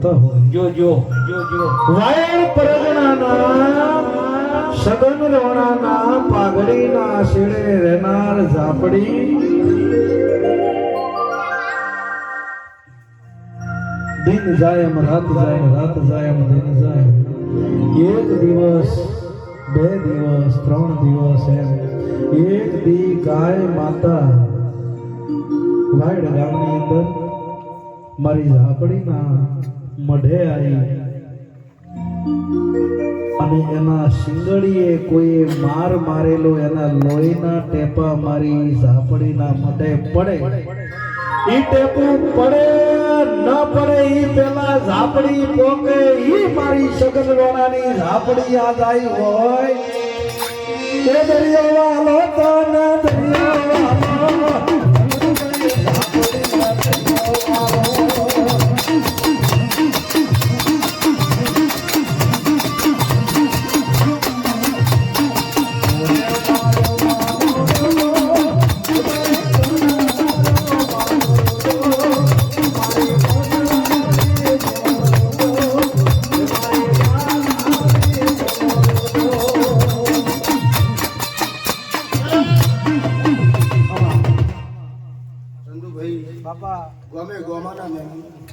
કરતા હોય જો જો જો જો વાયર પરગણાના સગન રોણાના પાઘડીના શેડે રહેનાર ઝાપડી દિન જાય એમ રાત જાય ને રાત જાય એમ દિન જાય એક દિવસ બે દિવસ ત્રણ દિવસ એમ એક દી ગાય માતા વાયડ ગામની અંદર મારી ઝાપડીના મઢે આવી અને એના શિંગડીએ કોઈએ માર મારેલો એના લોહીના ટેપા મારી ઝાપડીના મઢે પડે ઈ ટેપું પડે ન પડે ઈ પેલા ઝાપડી પોકે ઈ મારી સગન રોણાની ઝાપડી યાદ આવી હોય એ દરિયો વાલો તો ન દરિયો વાલો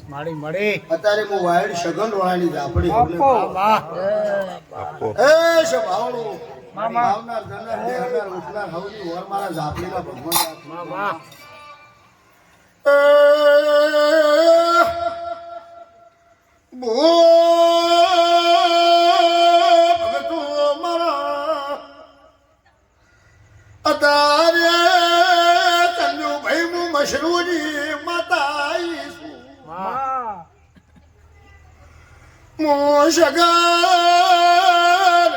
મારી મળી અત્યારે હું વાયડ સગન રોણાની ઝાપડી એ શભાવણું ભાવનાર જનાર દેહનાર ઉઠનાર હવની વર મારા ઝાપડીના ભગવાન ભગતું મારા અત્યારે ચંદુભાઈ હું મશરૂની માતા મોશગર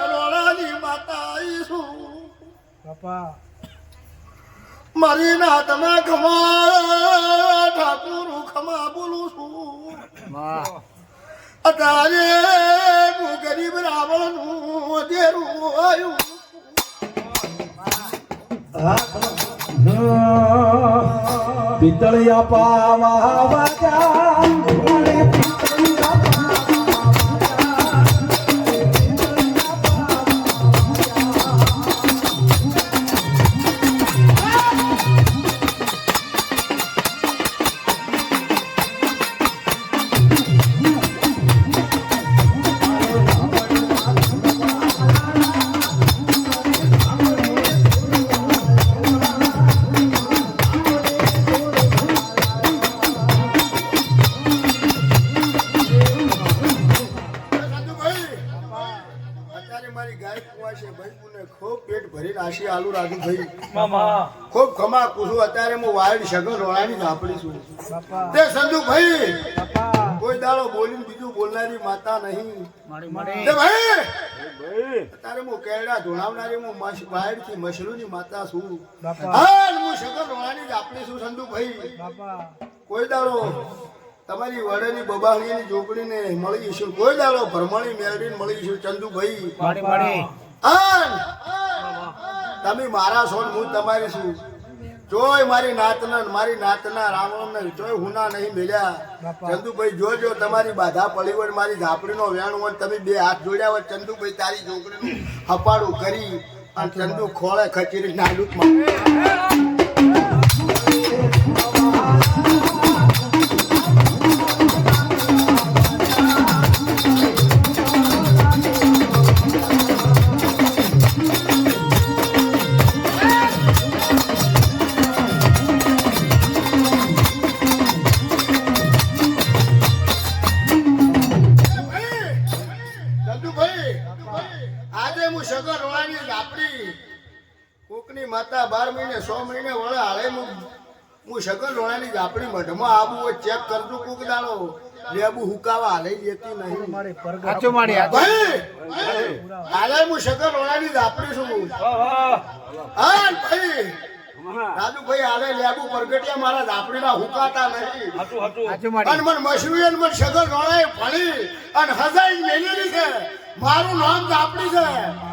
રોણાની માતા આઈશું બાપા મારી નાતના ખમા ઠાકુર ખમા બોલું છું અત્યારે હું ગરીબ રાવણનું દેરું આવ્યું પિતળિયા પાવા વાજા આલુ રાજુ ભાઈ ખૂબ ખમા કુસુ અત્યારે હું વાયડ સગન રોણાની ઝાપડી છું તે સંજુ ભાઈ કોઈ દાડો બોલીને બીજું બોલનારી માતા નહીં તે ભાઈ અત્યારે હું કેરડા ધોણાવનારી હું વાયડ થી મશરૂની માતા છું હાલ હું સગન રોણાની ઝાપડી છું સંજુ ભાઈ કોઈ દાડો તમારી વડેની બબાણીની જોગડીને મળી છું કોઈ દાડો ભરમણી મેળવીને મળી છું ચંદુભાઈ તમે મારા છો હું તમારી છું જોય મારી નાતના રાવણ ને જોય હુના નહીં મળ્યા ચંદુભાઈ જોજો તમારી બાધા પડી હોય મારી ઝાપડીનો વેણ હોય તમે બે હાથ જોડ્યા હોય ચંદુભાઈ તારી છોકરીનું હપાડું કરી અને ચંદુ ખોળે ખચીરી નાડુકમાં માતા 12 મહિને 100 મહિને વળે હાલે હું સગન રોણાની ઝાપડી મઢમાં આવું હોય ચેક કરજો કોક દાડો લેબુ હુકાવા હાલે લેતી નહીં મારી પરગા મારી ભાઈ હાલે હું સગન રોણાની ઝાપડી છું હા ભાઈ રાજુભાઈ હાલે લેબુ પરગટિયા મારા ઝાપડીના હુકાતા નહીં અને મને મશરૂ અને મને સગન રોણાએ ફળી અને હજાઈ મેલેલી છે મારું નામ ઝાપડી છે